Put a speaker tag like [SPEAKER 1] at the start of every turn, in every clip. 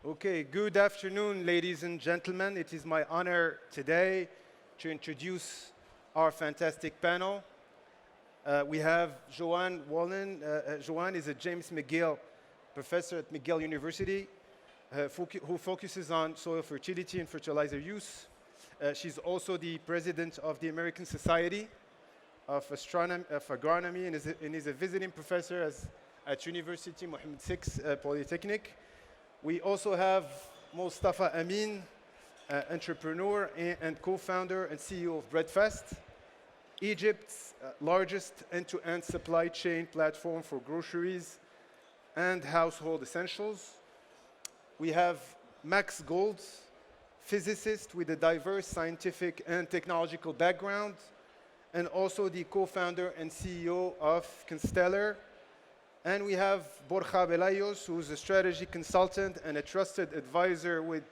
[SPEAKER 1] Okay, good afternoon, ladies and gentlemen. It is my honor today to introduce our fantastic panel. We have Joanne Wallen. Joanne is a James McGill professor at McGill University who focuses on soil fertility and fertilizer use. She's also the president of the American Society of Agronomy and is a visiting professor at University Mohammed VI Polytechnic. We also have Mustafa Amin, entrepreneur and co-founder and CEO of Breadfast, Egypt's largest end-to-end supply chain platform for groceries and household essentials. We have Max Gold, physicist with a diverse scientific and technological background, and also the co-founder and CEO of Constellar. And we have Borja Belayos, who's a strategy consultant and a trusted advisor with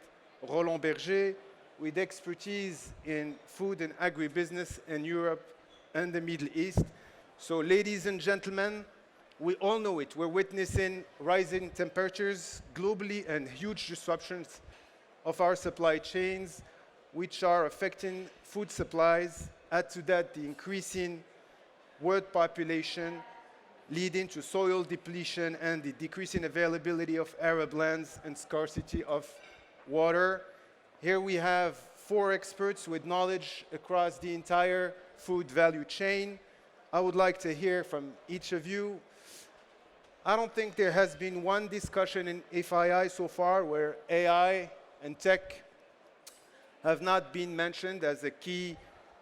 [SPEAKER 1] Roland Berger, with expertise in food and agribusiness in Europe and the Middle East. So, ladies and gentlemen, we all know it. We're witnessing rising temperatures globally and huge disruptions of our supply chains, which are affecting food supplies. Add to that the increasing world population, leading to soil depletion and the decreasing availability of arable lands and scarcity of water. Here we have four experts with knowledge across the entire food value chain. I would like to hear from each of you. I don't think there has been one discussion in FII so far where AI and tech have not been mentioned as a key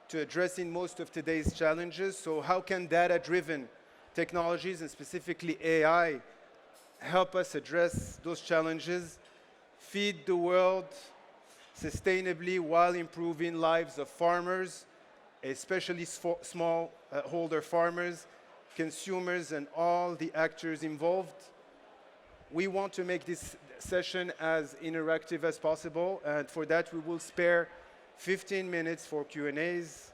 [SPEAKER 1] to addressing most of today's challenges. So how can data-driven technologies, and specifically AI, help us address those challenges, feed the world sustainably while improving lives of farmers, especially smallholder farmers, consumers, and all the actors involved? We want to make this session as interactive as possible, and for that we will spare 15 minutes for Q&As.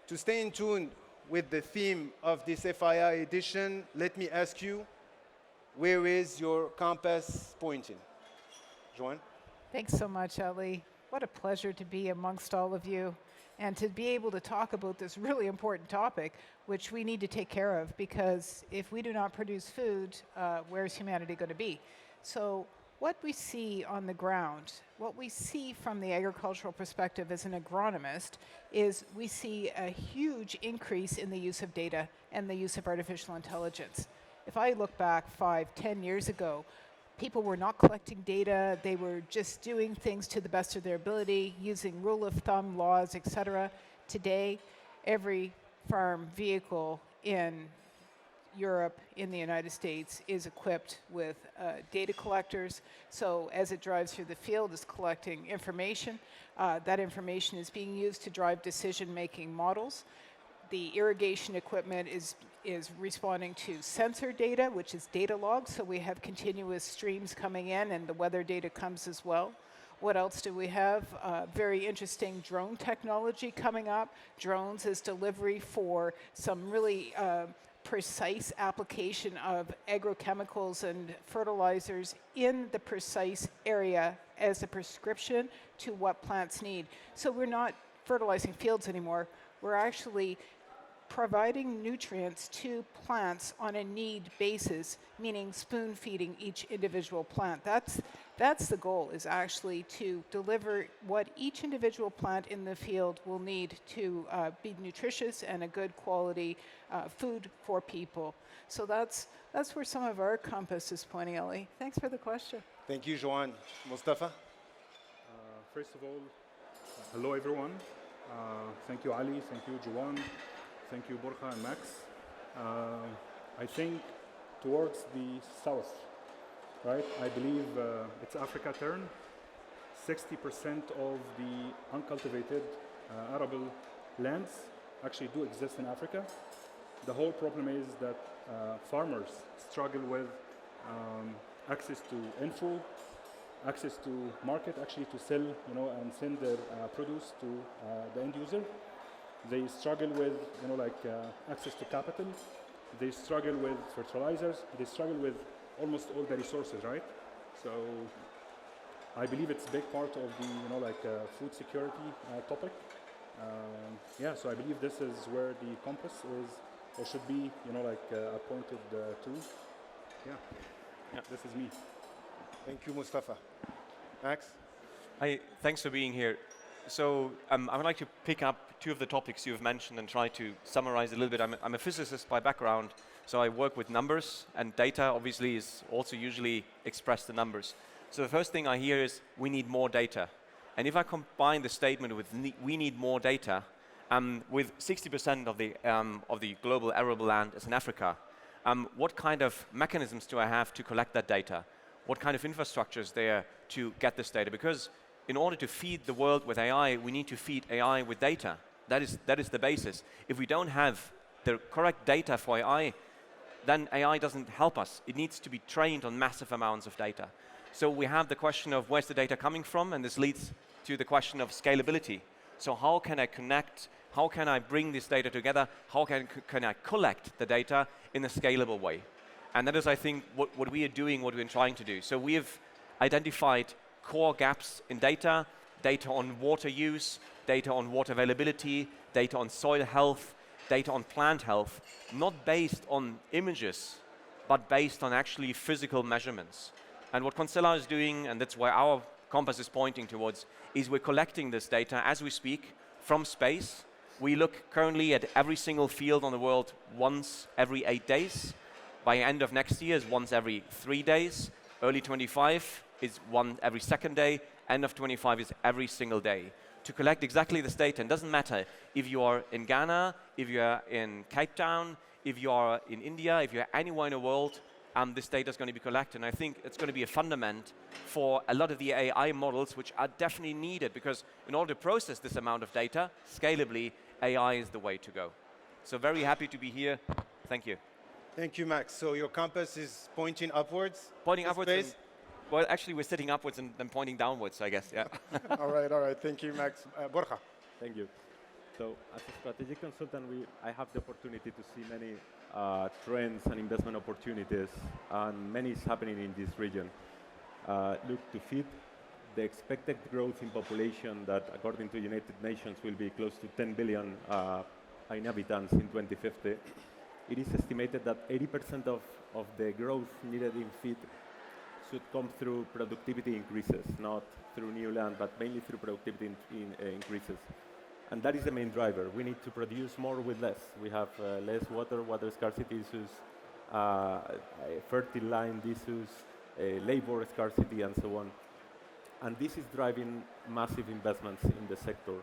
[SPEAKER 1] To stay in tune with the theme of this FII edition, let me ask you, where is your compass pointing? Joanne?
[SPEAKER 2] Thanks so much, Ali. What a pleasure to be amongst all of you and to be able to talk about this really important topic, which we need to take care of, because if we do not produce food, where's humanity going to be? So what we see on the ground, what we see from the agricultural perspective as an agronomist, is we see a huge increase in the use of data and the use of artificial intelligence. If I look back 5, 10 years ago, people were not collecting data, they were just doing things to the best of their ability, using rule of thumb laws, etc. Today, every farm vehicle in Europe, in the United States, is equipped with data collectors. So as it drives through the field, it's collecting information. That information is being used to drive decision-making models. The irrigation equipment is responding to sensor data, which is data logs. So we have continuous streams coming in, and the weather data comes as well. What else do we have? Very interesting drone technology coming up. Drones as delivery for some really precise application of agrochemicals and fertilizers in the precise area as a prescription to what plants need. So we're not fertilizing fields anymore. We're actually providing nutrients to plants on a need basis, meaning spoon feeding each individual plant. That's the goal, is actually to deliver what each individual plant in the field will need to be nutritious and a good quality food for people. So that's where some of our compass is pointing, Ellie. Thanks for the question.
[SPEAKER 1] Thank you, Joanne. Mustafa?
[SPEAKER 3] First of all, hello everyone. Thank you, Ali. Thank you, Joanne. Thank you, Borja and Max. I think towards the south, right? I believe it's Africa turn. 60% of the uncultivated arable lands actually do exist in Africa. The whole problem is that farmers struggle with access to info, access to market, actually to sell, and send their produce to the end user. They struggle with, access to capital. They struggle with fertilizers. They struggle with almost all the resources, right? So I believe it's a big part of the food security topic. Yeah, so I believe this is where the compass is or should be pointed to. Yeah, this is me.
[SPEAKER 1] Thank you, Mustafa. Max?
[SPEAKER 4] Hi, thanks for being here. So I would like to pick up two of the topics you've mentioned and try to summarize a little bit. I'm a physicist by background, so I work with numbers, and data obviously is also usually expressed in numbers. So the first thing I hear is we need more data. And if I combine the statement with we need more data, with 60% of the global arable land is in Africa, what kind of mechanisms do I have to collect that data? What kind of infrastructure is there to get this data? Because in order to feed the world with AI, we need to feed AI with data. That is the basis. If we don't have the correct data for AI, then AI doesn't help us. It needs to be trained on massive amounts of data. So we have the question of where's the data coming from, and this leads to the question of scalability. So how can I connect, how can I bring this data together, how can I collect the data in a scalable way? And that is, I think, what we are doing, what we're trying to do. So we have identified core gaps in data, data on water use, data on water availability, data on soil health, data on plant health, not based on images, but based on actually physical measurements. And what Constellar is doing, and that's where our compass is pointing towards, is we're collecting this data as we speak from space. We look currently at every single field on the world once every 8 days. By end of next year is once every 3 days. Early 25 is one every second day. End of 25 is every single day. To collect exactly this data, it doesn't matter if you are in Ghana, if you are in Cape Town, if you are in India, if you're anywhere in the world, this data is going to be collected. And I think it's going to be a fundament for a lot of the AI models, which are definitely needed, because in order to process this amount of data scalably, AI is the way to go. So very happy to be here. Thank you.
[SPEAKER 1] Thank you, Max. So your compass is pointing upwards?
[SPEAKER 4] Pointing upwards. Well, actually, we're sitting upwards and then pointing downwards, I guess. Yeah.
[SPEAKER 1] All right. Thank you, Max. Borja.
[SPEAKER 5] Thank you. So as a strategic consultant, I have the opportunity to see many trends and investment opportunities, and many is happening in this region. Look, to feed the expected growth in population that, according to United Nations, will be close to 10 billion inhabitants in 2050, it is estimated that 80% of the growth needed in feed should come through productivity increases, not through new land, but mainly through productivity increases. And that is the main driver. We need to produce more with less. We have less water scarcity issues, fertile land issues, labor scarcity, and so on. And this is driving massive investments in the sector.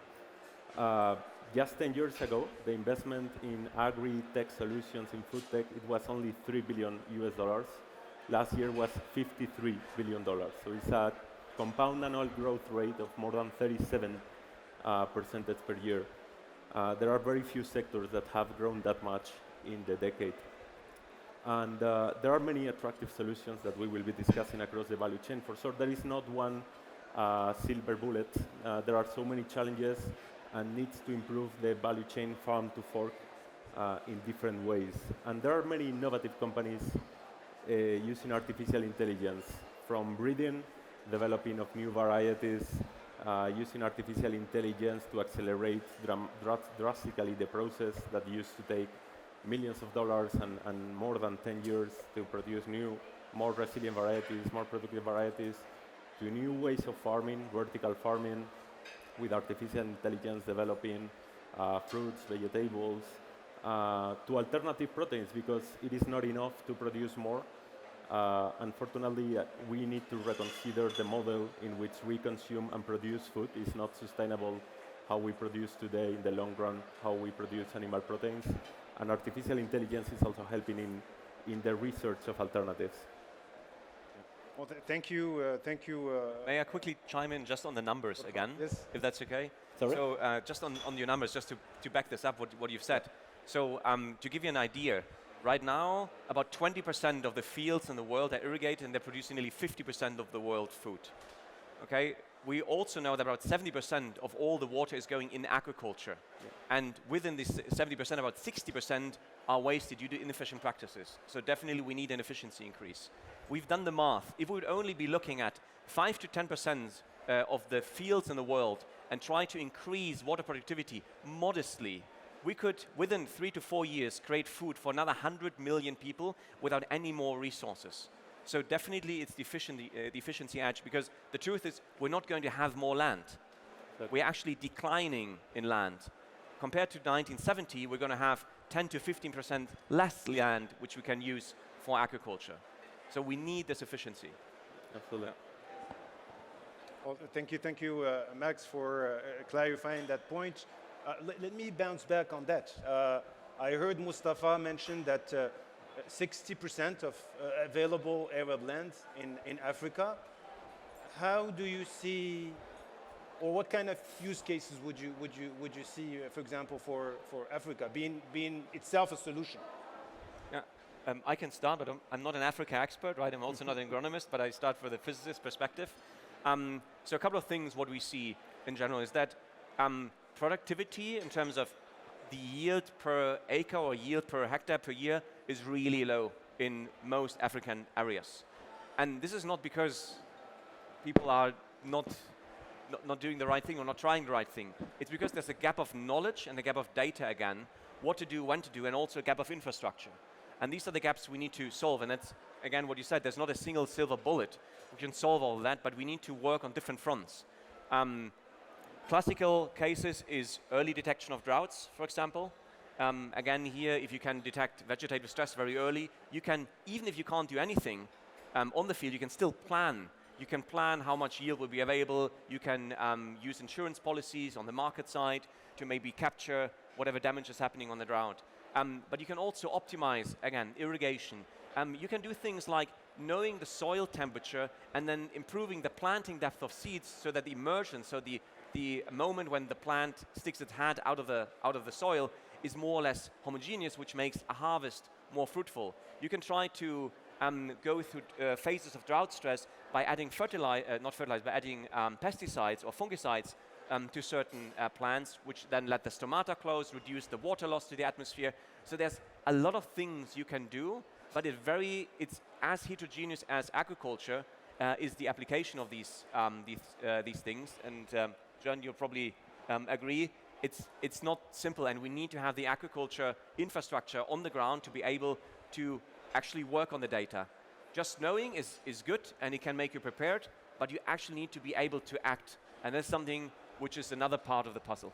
[SPEAKER 5] Just 10 years ago, the investment in agri-tech solutions in food tech, it was only $3 billion US. Last year was $53 billion. So it's a compound annual growth rate of more than 37% per year. There are very few sectors that have grown that much in the decade. And there are many attractive solutions that we will be discussing across the value chain. For sure, there is not one silver bullet. There are so many challenges and needs to improve the value chain farm to fork in different ways. And there are many innovative companies using artificial intelligence, from breeding, developing of new varieties, using artificial intelligence to accelerate drastically the process that used to take millions of dollars and more than 10 years to produce new, more resilient varieties, more productive varieties, to new ways of farming, vertical farming, with artificial intelligence developing fruits, vegetables, to alternative proteins, because it is not enough to produce more. Unfortunately, we need to reconsider the model in which we consume and produce food. It's not sustainable how we produce today in the long run, how we produce animal proteins. And artificial intelligence is also helping in the research of alternatives.
[SPEAKER 1] Well, thank you.
[SPEAKER 4] May I quickly chime in just on the numbers again,
[SPEAKER 1] yes,
[SPEAKER 4] if that's okay?
[SPEAKER 5] Sorry?
[SPEAKER 4] So just on your numbers, just to back this up, what you've said. So to give you an idea, right now, about 20% of the fields in the world are irrigated, and they're producing nearly 50% of the world's food. Okay? We also know that about 70% of all the water is going in agriculture. Yeah. And within this 70%, about 60% are wasted due to inefficient practices. So definitely we need an efficiency increase. we've done the math. If we would only be looking at 5 to 10% of the fields in the world and try to increase water productivity modestly, we could, within 3 to 4 years, create food for another 100 million people without any more resources. So definitely it's the efficiency edge, because the truth is we're not going to have more land. We're actually declining in land. Compared to 1970, we're going to have 10 to 15% less land which we can use for agriculture. So we need this efficiency.
[SPEAKER 5] Absolutely.
[SPEAKER 1] Well, thank you, Max, for clarifying that point. Let me bounce back on that. I heard Mustafa mention that 60% of available Arab land in Africa. How do you see, or what kind of use cases would you see, for example, for Africa being itself a solution?
[SPEAKER 4] Yeah, I can start, but I'm not an Africa expert, right? I'm also not an agronomist, but I start from the physicist perspective. So a couple of things what we see in general is that productivity in terms of the yield per acre or yield per hectare per year is really low in most African areas. And this is not because people are not doing the right thing or not trying the right thing. It's because there's a gap of knowledge and a gap of data again, what to do, when to do, and also a gap of infrastructure. And these are the gaps we need to solve. And that's, again, what you said, there's not a single silver bullet. We can solve all that, but we need to work on different fronts. Classical cases is early detection of droughts, for example. Again, here, if you can detect vegetative stress very early, you can, even if you can't do anything on the field, you can still plan. You can plan how much yield will be available. You can use insurance policies on the market side to maybe capture whatever damage is happening on the drought. But you can also optimize, again, irrigation. You can do things like knowing the soil temperature and then improving the planting depth of seeds so that the emergence, so the moment when the plant sticks its head out of the soil is more or less homogeneous, which makes a harvest more fruitful. You can try to go through phases of drought stress by adding adding pesticides or fungicides to certain plants, which then let the stomata close, reduce the water loss to the atmosphere. So there's a lot of things you can do, but it's as heterogeneous as agriculture is the application of these things. And John, you'll probably agree, it's not simple, and we need to have the agriculture infrastructure on the ground to be able to actually work on the data. Just knowing is good, and it can make you prepared, but you actually need to be able to act, and that's something which is another part of the puzzle.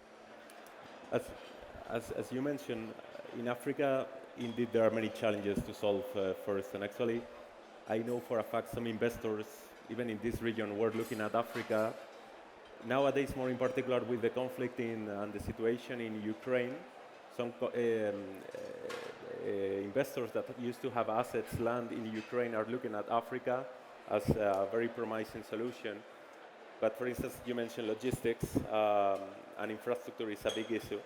[SPEAKER 5] As you mentioned, in Africa, indeed there are many challenges to solve first, and actually, I know for a fact some investors, even in this region, were looking at Africa. Nowadays, more in particular with the conflict and the situation in Ukraine, some investors that used to have assets, land in Ukraine, are looking at Africa as a very promising solution. But for instance, you mentioned logistics, and infrastructure is a big issue.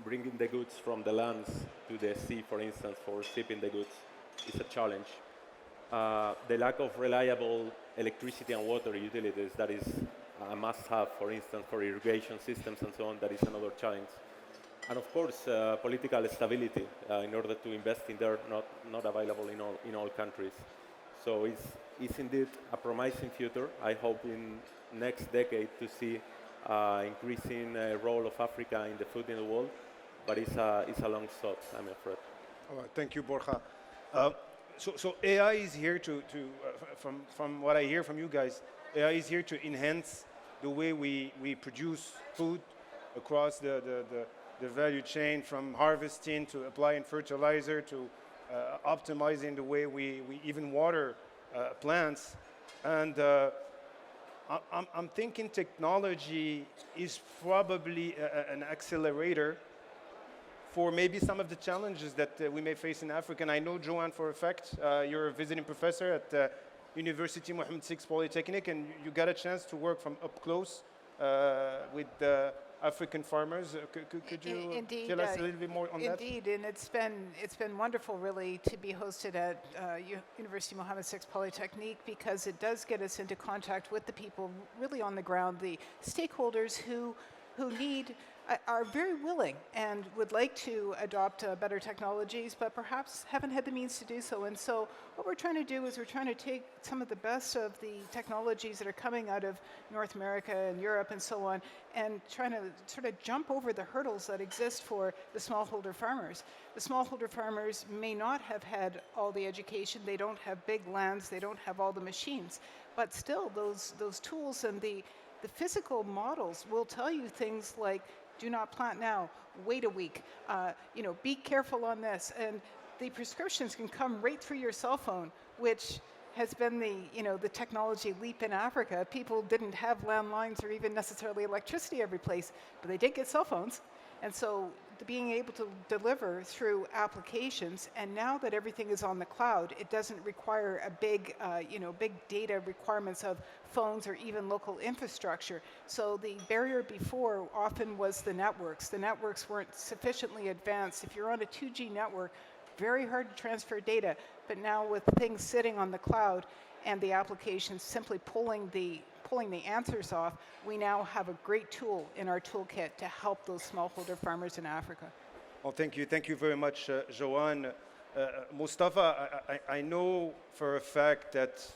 [SPEAKER 5] Bringing the goods from the lands to the sea, for instance, for shipping the goods is a challenge. The lack of reliable electricity and water utilities, that is a must-have, for instance, for irrigation systems and so on, that is another challenge. And of course, political stability in order to invest in there, not available in all countries. So it's indeed a promising future. I hope in next decade to see increasing role of Africa in the food in the world, but it's a long shot, I'm afraid.
[SPEAKER 1] All right, thank you, Borja. So AI is here from what I hear from you guys, AI is here to enhance the way we produce food across the value chain, from harvesting to applying fertilizer to optimizing the way we even water plants. And I'm thinking technology is probably an accelerator for maybe some of the challenges that we may face in Africa. And I know, Joanne, for a fact, you're a visiting professor at University UM6P Polytechnic, and you got a chance to work from up close with African farmers. Could you
[SPEAKER 2] Indeed,
[SPEAKER 1] tell us a little bit more on that?
[SPEAKER 2] Indeed, and it's been wonderful, really, to be hosted at University UM6P Polytechnic, because it does get us into contact with the people really on the ground, the stakeholders who who are very willing and would like to adopt better technologies, but perhaps haven't had the means to do so. And so what we're trying to do is we're trying to take some of the best of the technologies that are coming out of North America and Europe and so on, and trying to sort of jump over the hurdles that exist for the smallholder farmers. The smallholder farmers may not have had all the education, they don't have big lands, they don't have all the machines, but still those tools and the physical models will tell you things like, do not plant now, wait a week, be careful on this. And the prescriptions can come right through your cell phone, which has been the technology leap in Africa. People didn't have landlines or even necessarily electricity every place, but they did get cell phones. And so being able to deliver through applications, and now that everything is on the cloud, it doesn't require a big data requirements of phones or even local infrastructure. So the barrier before often was the networks. The networks weren't sufficiently advanced. If you're on a 2G network, very hard to transfer data, but now with things sitting on the cloud and the applications simply pulling the answers off, we now have a great tool in our toolkit to help those smallholder farmers in Africa.
[SPEAKER 1] Well, thank you. Thank you very much, Joanne. Mustafa, I know for a fact that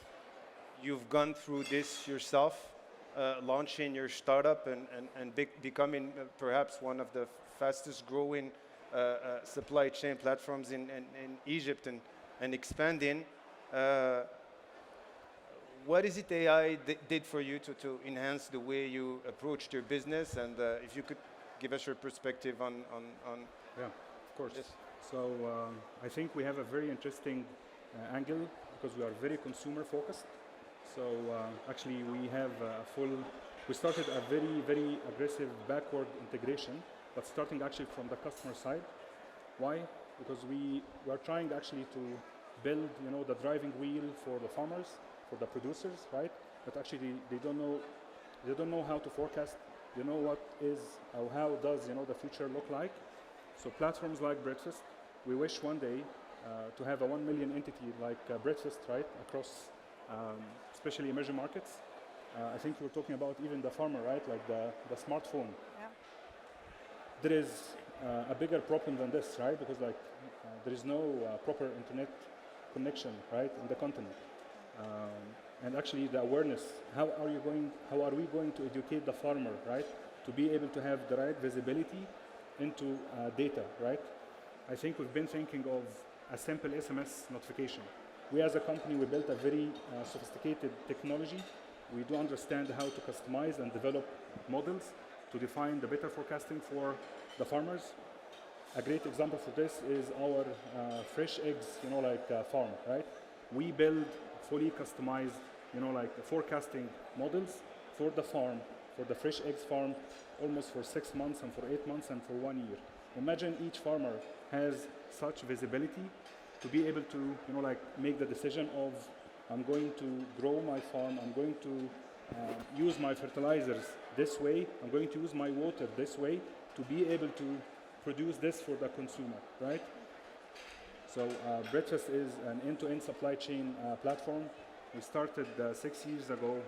[SPEAKER 1] you've gone through this yourself, launching your startup and becoming perhaps one of the fastest growing supply chain platforms in Egypt and expanding. What is it AI did for you to enhance the way you approached your business? And if you could give us your perspective on
[SPEAKER 3] Yeah, of course.
[SPEAKER 1] Yes.
[SPEAKER 3] So I think we have a very interesting angle because we are very consumer focused. So actually we started a very, very aggressive backward integration, but starting actually from the customer side. Why? Because we are trying actually to build, the driving wheel for the farmers, for the producers, right? But actually they don't know how to forecast, what is or how does, the future look like. So platforms like Breakfast, we wish one day to have a 1 million entity like Breakfast, right, across especially emerging markets. I think we're talking about even the farmer, right, like the smartphone.
[SPEAKER 2] Yeah.
[SPEAKER 3] There is a bigger problem than this, right? Because there is no proper internet connection, right, in the continent. And actually the awareness, how are we going to educate the farmer, right, to be able to have the right visibility into data, right? I think we've been thinking of a simple SMS notification. We as a company, we built a very sophisticated technology. We do understand how to customize and develop models to define the better forecasting for the farmers. A great example for this is our fresh eggs, farm, right? We build fully customized, forecasting models for the farm, for the fresh eggs farm, almost for 6 months and for 8 months and for 1 year. Imagine each farmer has such visibility to be able to, make the decision of, I'm going to grow my farm, I'm going to use my fertilizers this way, I'm going to use my water this way to be able to produce this for the consumer, right? So Breakfast is an end-to-end supply chain platform. We started 6 years ago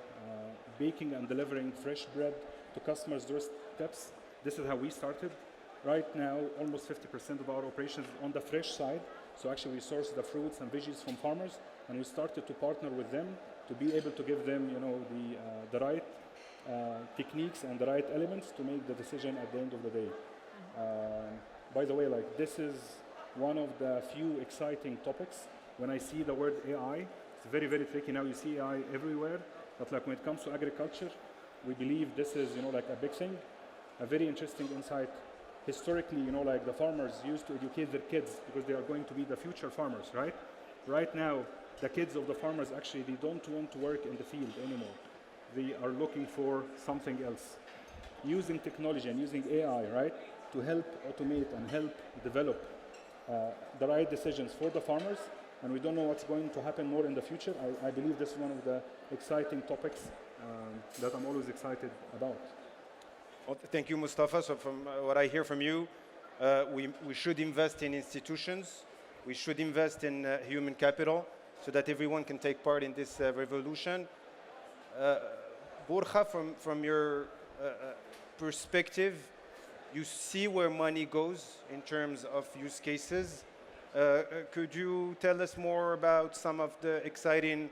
[SPEAKER 3] baking and delivering fresh bread to customers' doorsteps. This is how we started. Right now, almost 50% of our operations on the fresh side. So actually we source the fruits and veggies from farmers, and we started to partner with them to be able to give them, the right techniques and the right elements to make the decision at the end of the day. By the way, this is one of the few exciting topics. When I see the word AI, it's very, very tricky. Now you see AI everywhere, but when it comes to agriculture, we believe this is, a big thing. A very interesting insight. Historically, the farmers used to educate their kids because they are going to be the future farmers, right? Right now, the kids of the farmers actually, they don't want to work in the field anymore. They are looking for something else. Using technology and using AI, right, to help automate and help develop the right decisions for the farmers, and we don't know what's going to happen more in the future. I believe this is one of the exciting topics that I'm always excited about.
[SPEAKER 1] Well, thank you, Mustafa. So from what I hear from you, we should invest in institutions, we should invest in human capital so that everyone can take part in this revolution. Borja, from your perspective, you see where money goes in terms of use cases. Could you tell us more about some of the exciting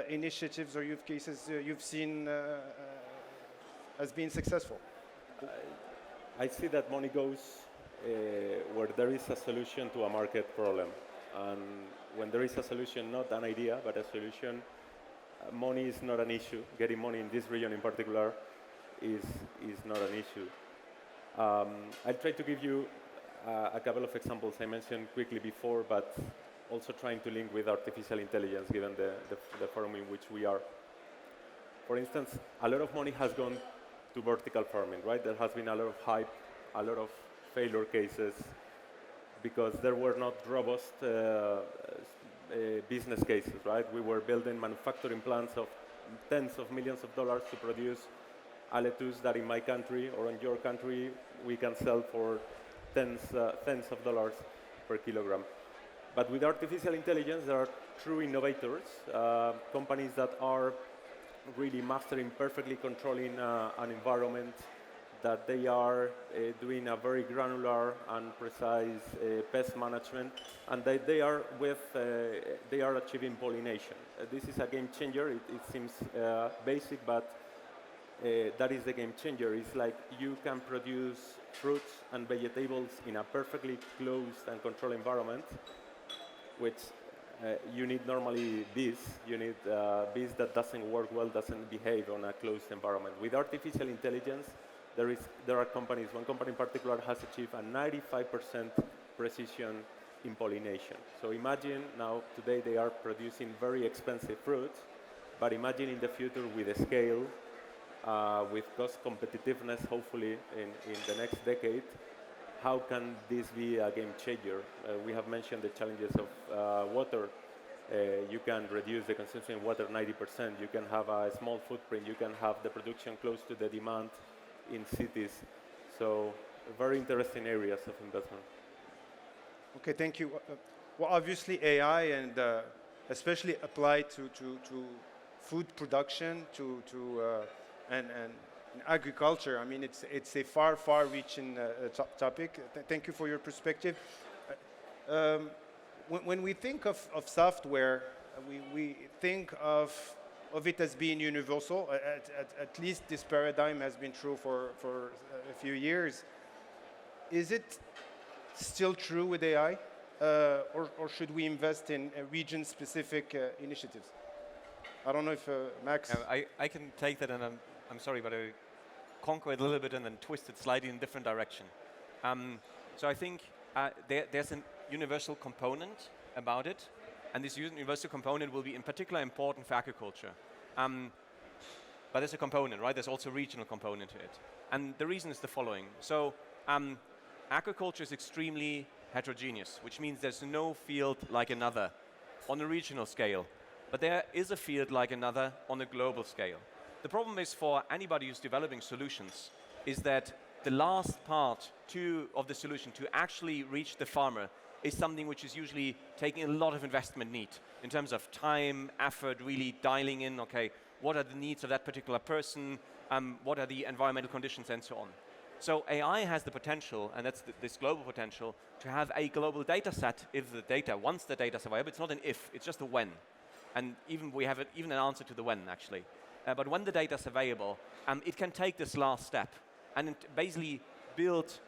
[SPEAKER 1] initiatives or use cases you've seen as being successful?
[SPEAKER 5] I see that money goes where there is a solution to a market problem. And when there is a solution, not an idea, but a solution, money is not an issue. Getting money in this region in particular is not an issue. I'll try to give you a couple of examples I mentioned quickly before, but also trying to link with artificial intelligence, given the forum in which we are. For instance, a lot of money has gone to vertical farming, right? There has been a lot of hype, a lot of failure cases, because there were not robust business cases, right? We were building manufacturing plants of tens of millions of dollars to produce a lettuce that in my country or in your country we can sell for tens of dollars per kilogram. But with artificial intelligence, there are true innovators, companies that are really mastering perfectly controlling an environment, that they are doing a very granular and precise pest management, and they are achieving pollination. This is a game changer. It seems basic, but that is the game changer. It's like you can produce fruits and vegetables in a perfectly closed and controlled environment, which you need normally bees. You need bees that doesn't work well, doesn't behave on a closed environment. With artificial intelligence, there are companies, one company in particular has achieved a 95% precision in pollination. So imagine now, today they are producing very expensive fruits, but imagine in the future with a scale, with cost competitiveness, hopefully in the next decade, how can this be a game changer? We have mentioned the challenges of water. You can reduce the consumption of water 90%. You can have a small footprint. You can have the production close to the demand in cities. So very interesting areas of investment.
[SPEAKER 1] Okay, thank you. Well, obviously AI and especially applied to food production, and agriculture. I mean, it's a far-reaching topic. Thank you for your perspective. When we think of software, we think of it as being universal. At least this paradigm has been true for a few years. Is it still true with AI, or should we invest in region-specific initiatives? I don't know if Max.
[SPEAKER 4] I can take that, and I'm sorry, but I conquer it a little bit and then twist it slightly in a different direction. So I think there's a universal component about it, and this universal component will be in particular important for agriculture. But there's a component, right? There's also a regional component to it. And the reason is the following. So agriculture is extremely heterogeneous, which means there's no field like another on a regional scale. But there is a field like another on a global scale. The problem is for anybody who's developing solutions is that the last part of the solution to actually reach the farmer is something which is usually taking a lot of investment need in terms of time, effort, really dialing in, okay, what are the needs of that particular person, what are the environmental conditions, and so on. So AI has the potential, and that's this global potential, to have a global data set once the data is available. It's not an if, it's just a when. And we have even an answer to the when, actually. But when the data is available, it can take this last step and basically build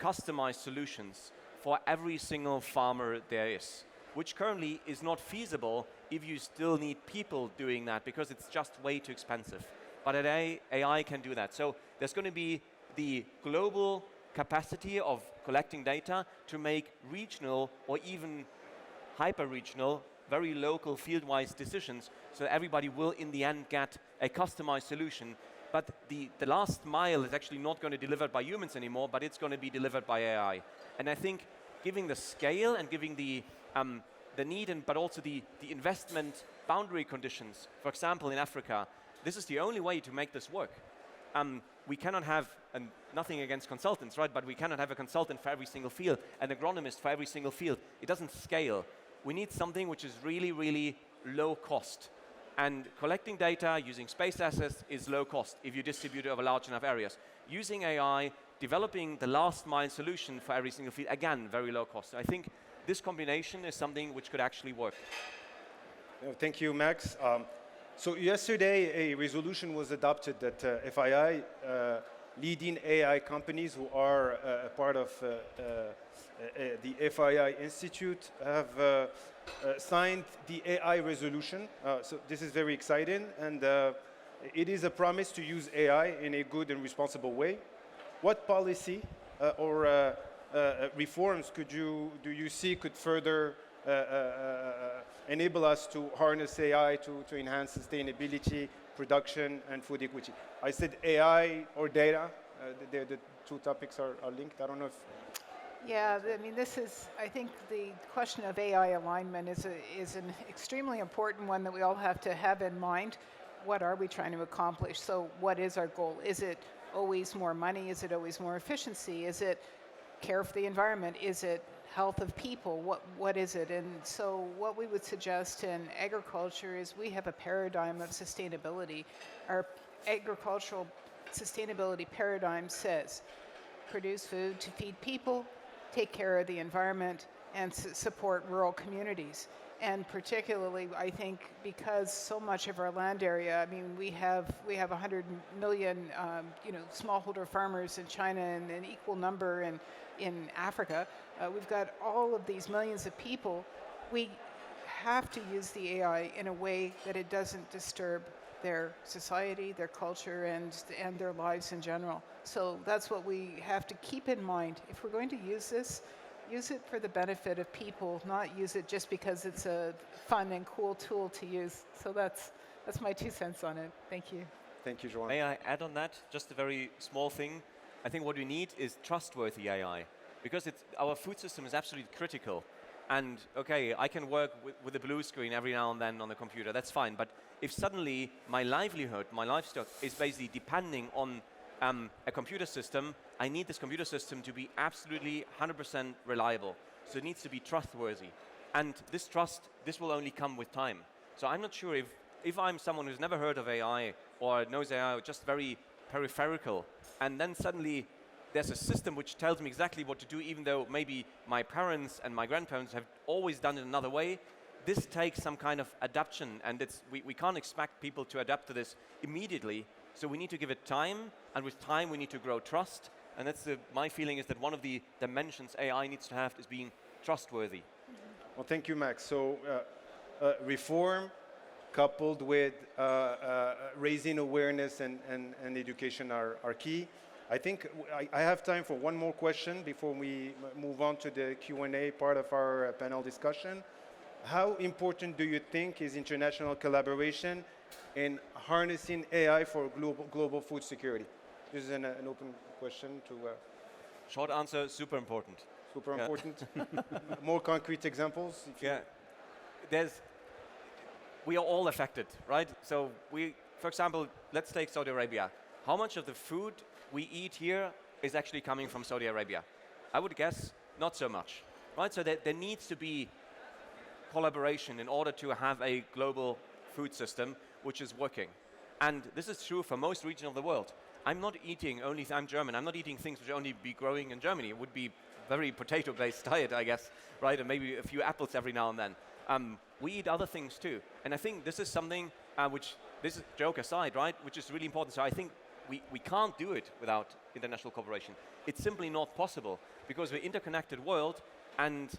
[SPEAKER 4] customized solutions for every single farmer there is, which currently is not feasible if you still need people doing that, because it's just way too expensive. But AI can do that. So there's going to be the global capacity of collecting data to make regional or even hyper-regional, very local, field-wise decisions, so everybody will in the end get a customized solution. But the last mile is actually not going to be delivered by humans anymore, but it's going to be delivered by AI. And I think giving the scale and giving the need, but also the investment boundary conditions, for example, in Africa, this is the only way to make this work. We cannot have, and nothing against consultants, right? But we cannot have a consultant for every single field, an agronomist for every single field. It doesn't scale. We need something which is really, really low cost. And collecting data using space assets is low cost if you distribute it over large enough areas. Using AI, developing the last mile solution for every single field, again, very low cost. I think this combination is something which could actually work.
[SPEAKER 1] Thank you, Max. So yesterday, a resolution was adopted that FII, leading AI companies who are a part of the FII Institute, have signed the AI resolution. So this is very exciting, and it is a promise to use AI in a good and responsible way. What policy or reforms do you see could further enable us to harness AI to enhance sustainability, production, and food equity? I said AI or data. The two topics are linked. I don't know if...
[SPEAKER 2] Yeah, I mean, I think the question of AI alignment is an extremely important one that we all have to have in mind. What are we trying to accomplish? So what is our goal? Is it always more money? Is it always more efficiency? Is it care for the environment? Is it health of people? What is it? And so what we would suggest in agriculture is we have a paradigm of sustainability. Our agricultural sustainability paradigm says produce food to feed people, take care of the environment, and support rural communities. And particularly, I think, because so much of our land area, I mean, we have 100 million, smallholder farmers in China and an equal number in Africa. We've got all of these millions of people. We have to use the AI in a way that it doesn't disturb their society, their culture, and their lives in general. So that's what we have to keep in mind. If we're going to use this, use it for the benefit of people, not use it just because it's a fun and cool tool to use. So that's my 2 cents on it. Thank you.
[SPEAKER 1] Thank you, Joanne.
[SPEAKER 4] May I add on that? Just a very small thing. I think what we need is trustworthy AI, because our food system is absolutely critical. And okay, I can work with a blue screen every now and then on the computer, that's fine. But if suddenly my livelihood, my livestock is basically depending on a computer system, I need this computer system to be absolutely 100% reliable. So it needs to be trustworthy. And this will only come with time. So I'm not sure if I'm someone who's never heard of AI or knows AI or just very peripheral, and then suddenly there's a system which tells me exactly what to do, even though maybe my parents and my grandparents have always done it another way. This takes some kind of adaptation, and we can't expect people to adapt to this immediately. So we need to give it time, and with time we need to grow trust. And that's my feeling is that one of the dimensions AI needs to have is being trustworthy.
[SPEAKER 1] Well, thank you, Max. So reform coupled with raising awareness and education are key. I think I have time for one more question before we move on to the Q&A part of our panel discussion. How important do you think is international collaboration in harnessing AI for global food security? This is an open question to...
[SPEAKER 4] Short answer, super important.
[SPEAKER 1] Super important. More concrete examples?
[SPEAKER 4] Yeah. We are all affected, right? So for example, let's take Saudi Arabia. How much of the food we eat here is actually coming from Saudi Arabia? I would guess not so much, right? So there needs to be collaboration in order to have a global food system which is working. And this is true for most regions of the world. I'm German, I'm not eating things which only be growing in Germany. It would be very potato-based diet, I guess, right? And maybe a few apples every now and then. We eat other things too. And I think this is something this is joke aside, right? Which is really important. So I think we can't do it without international cooperation. It's simply not possible because we're interconnected world, and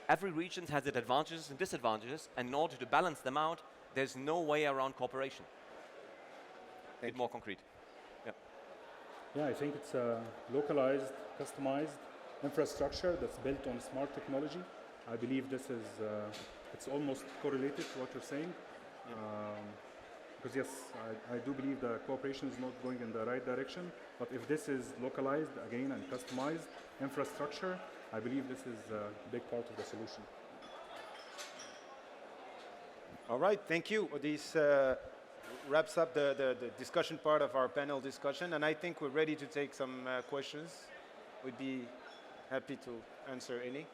[SPEAKER 4] every region has its advantages and disadvantages, and in order to balance them out, there's no way around cooperation. A bit more concrete. Yeah.
[SPEAKER 3] Yeah, I think it's a localized, customized infrastructure that's built on smart technology. I believe this is, it's almost correlated to what you're saying. Because yes, I do believe the cooperation is not going in the right direction, but if this is localized again and customized infrastructure, I believe this is a big part of the solution.
[SPEAKER 1] All right, thank you. This wraps up the discussion part of our panel discussion, and I think we're ready to take some questions. We'd be happy to answer any.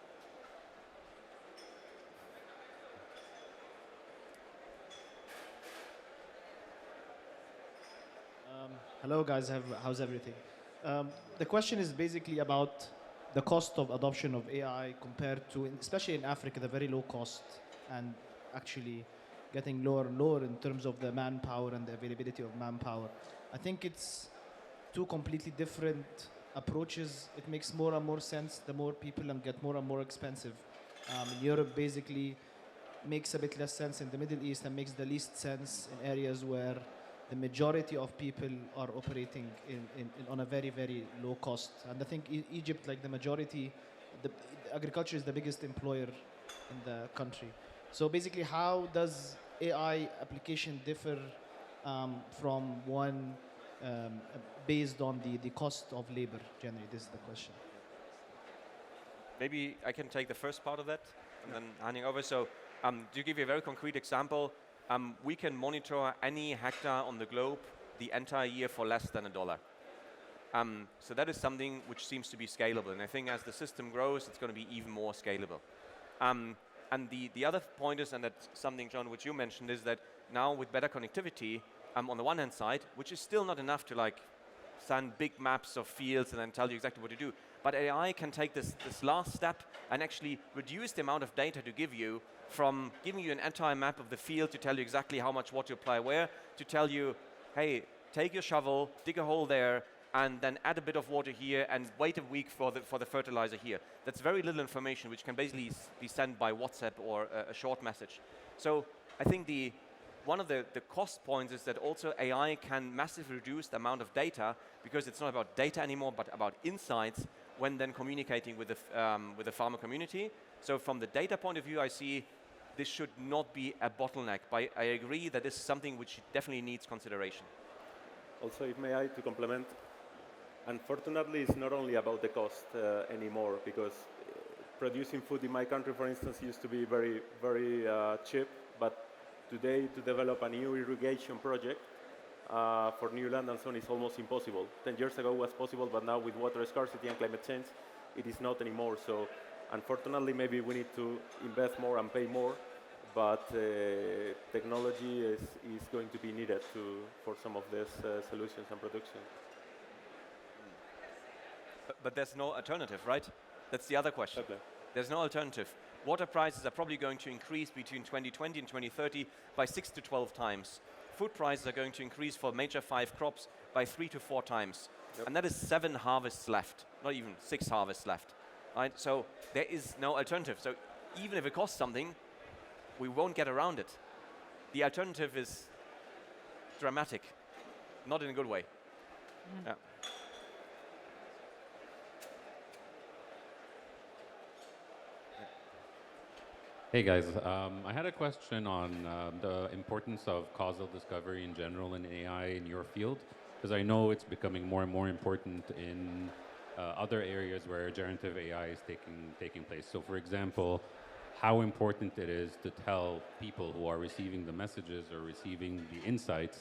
[SPEAKER 6] Hello, guys. How's everything? The question is basically about the cost of adoption of AI compared to, especially in Africa, the very low cost, and actually getting lower and lower in terms of the manpower and the availability of manpower. I think it's two completely different approaches. It makes more and more sense the more people and get more and more expensive. In Europe, basically, makes a bit less sense in the Middle East and makes the least sense in areas where the majority of people are operating on a very, very low cost. And I think Egypt, like the majority, the agriculture is the biggest employer in the country. So basically, how does AI application differ from one based on the cost of labor generally? This is the question.
[SPEAKER 4] Maybe I can take the first part of that and then handing over. So to give you a very concrete example, we can monitor any hectare on the globe the entire year for less than $1. So that is something which seems to be scalable. And I think as the system grows, it's going to be even more scalable. And the other point is, and that's something, John, which you mentioned, is that now with better connectivity, on the one hand side, which is still not enough to like send big maps of fields and then tell you exactly what to do, but AI can take this last step and actually reduce the amount of data to give you, from giving you an entire map of the field to tell you exactly how much water to apply where, to tell you, hey, take your shovel, dig a hole there, and then add a bit of water here and wait a week for the fertilizer here. That's very little information, which can basically be sent by WhatsApp or a short message. So I think one of the cost points is that also AI can massively reduce the amount of data, because it's not about data anymore, but about insights when then communicating with the farmer community. So from the data point of view, I see this should not be a bottleneck, but I agree that this is something which definitely needs consideration.
[SPEAKER 5] Also, if may I to complement, unfortunately, it's not only about the cost anymore, because producing food in my country, for instance, used to be very, very cheap, but today to develop a new irrigation project for new land and so on is almost impossible. 10 years ago it was possible, but now with water scarcity and climate change, it is not anymore. So unfortunately, maybe we need to invest more and pay more, but technology is going to be needed for some of these solutions and production.
[SPEAKER 4] But there's no alternative, right? That's the other question.
[SPEAKER 5] Okay.
[SPEAKER 4] There's no alternative. Water prices are probably going to increase between 2020 and 2030 by 6 to 12 times. Food prices are going to increase for major 5 crops by 3 to 4 times. Yep. And that is 7 harvests left, not even 6 harvests left. Right? So there is no alternative. So even if it costs something, we won't get around it. The alternative is dramatic, not in a good way. Yeah.
[SPEAKER 7] Hey guys, I had a question on the importance of causal discovery in general in AI in your field, because I know it's becoming more and more important in other areas where generative AI is taking place. So for example, how important it is to tell people who are receiving the messages or receiving the insights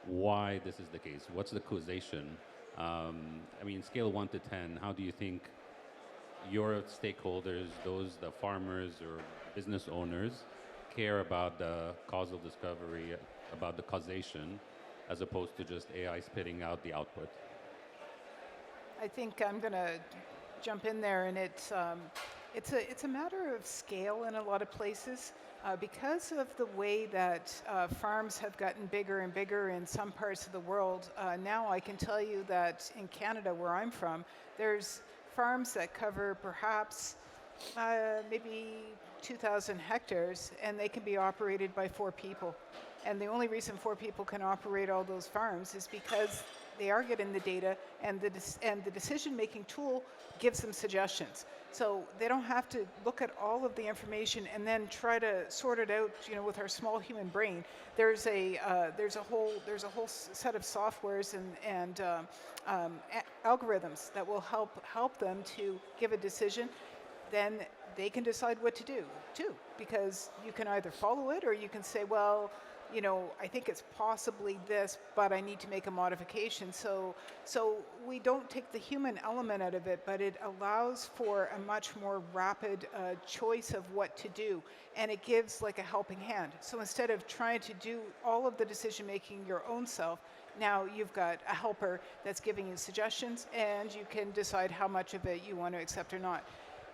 [SPEAKER 7] why this is the case. What's the causation? I mean, scale 1 to 10, how do you think your stakeholders, the farmers or business owners, care about the causal discovery, about the causation, as opposed to just AI spitting out the output?
[SPEAKER 2] I think I'm going to jump in there, and it's a matter of scale in a lot of places. Because of the way that farms have gotten bigger and bigger in some parts of the world, now I can tell you that in Canada, where I'm from, there's farms that cover perhaps maybe 2,000 hectares, and they can be operated by 4 people. And the only reason 4 people can operate all those farms is because they are getting the data, and the decision-making tool gives them suggestions. So they don't have to look at all of the information and then try to sort it out, with our small human brain. There's a whole set of softwares and algorithms that will help them to give a decision. Then they can decide what to do too, because you can either follow it or you can say, well, you know, I think it's possibly this, but I need to make a modification. So we don't take the human element out of it, but it allows for a much more rapid choice of what to do, and it gives like a helping hand. So instead of trying to do all of the decision making your own self, now you've got a helper that's giving you suggestions, and you can decide how much of it you want to accept or not.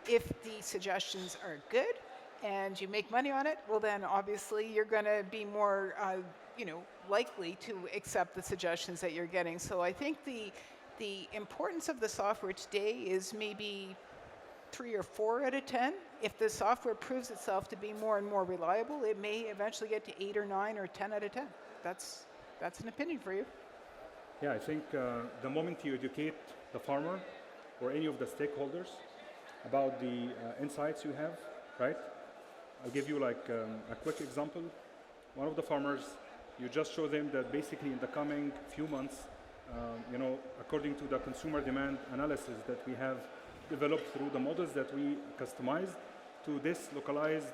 [SPEAKER 2] If the suggestions are good and you make money on it, well then obviously you're going to be more you know, likely to accept the suggestions that you're getting. So I think the importance of the software today is maybe 3 or 4 out of 10. If the software proves itself to be more and more reliable, it may eventually get to 8 or 9 or 10 out of 10. That's an opinion for you.
[SPEAKER 3] Yeah, I think the moment you educate the farmer or any of the stakeholders about the insights you have, right? I'll give you like a quick example. One of the farmers, you just show them that basically in the coming few months, you know, according to the consumer demand analysis that we have developed through the models that we customized to this localized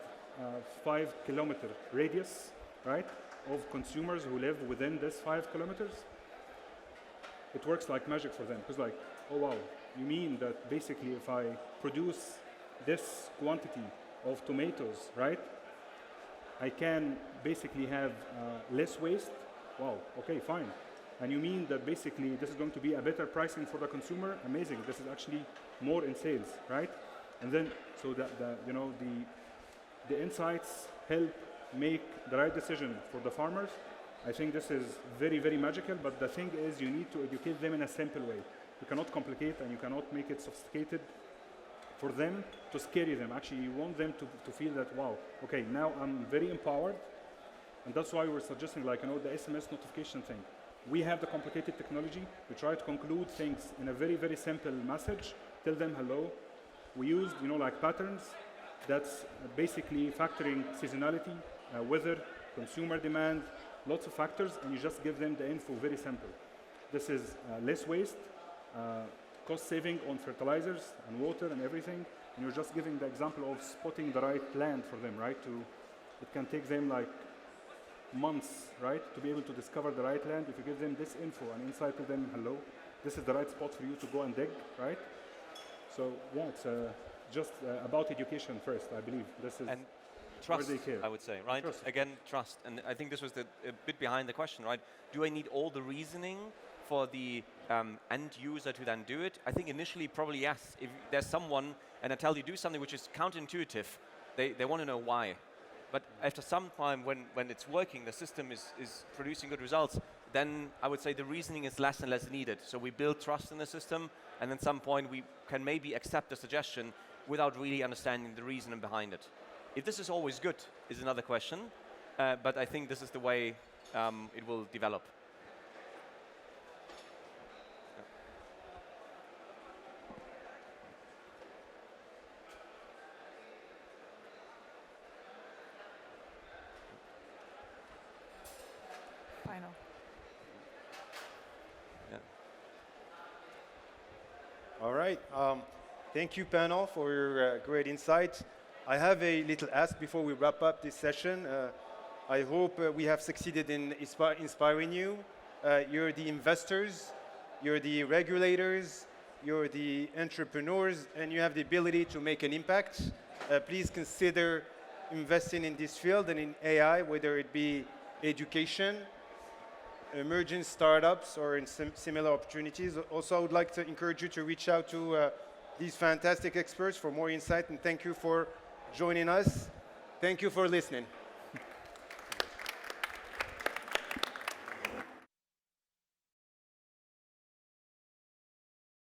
[SPEAKER 3] 5-kilometer radius, right, of consumers who live within this 5 kilometers, it works like magic for them. It's like, oh wow, you mean that basically if I produce this quantity of tomatoes, right, I can basically have less waste? Wow, okay, fine. And you mean that basically this is going to be a better pricing for the consumer? Amazing, this is actually more in sales, right? And then, so that you know, the insights help make the right decision for the farmers. I think this is very, very magical, but the thing is you need to educate them in a simple way. You cannot complicate and you cannot make it sophisticated for them to scare them. Actually, you want them to feel that, wow, okay, now I'm very empowered. And that's why we're suggesting, like, you know, the SMS notification thing. We have the complicated technology. We try to conclude things in a very, very simple message. Tell them hello. We used, you know, like patterns that's basically factoring seasonality, weather, consumer demand, lots of factors, and you just give them the info very simple. This is less waste, cost saving on fertilizers and water and everything, and you're just giving the example of spotting the right land for them, right? It can take them like months, right, to be able to discover the right land. If you give them this info and insight to them, hello, this is the right spot for you to go and dig, right? So yeah, it's just about education first, I believe. This is
[SPEAKER 4] and trust,
[SPEAKER 3] where they care.
[SPEAKER 4] I would say, right?
[SPEAKER 3] Trust.
[SPEAKER 4] Again, trust. And I think this was a bit behind the question, right? Do I need all the reasoning for the end user to then do it? I think initially probably yes. If there's someone and I tell you do something which is counterintuitive, they want to know why. But after some time when it's working, the system is producing good results, then I would say the reasoning is less and less needed. So we build trust in the system, and at some point we can maybe accept the suggestion without really understanding the reasoning behind it. If this is always good is another question, but I think this is the way it will develop.
[SPEAKER 2] Final.
[SPEAKER 1] All right. Thank you, panel, for your great insight. I have a little ask before we wrap up this session. I hope we have succeeded in inspiring you. You're the investors, you're the regulators, you're the entrepreneurs, and you have the ability to make an impact. Please consider investing in this field and in AI, whether it be education, emerging startups, or in similar opportunities. Also, I would like to encourage you to reach out to these fantastic experts for more insight, and thank you for joining us. Thank you for listening.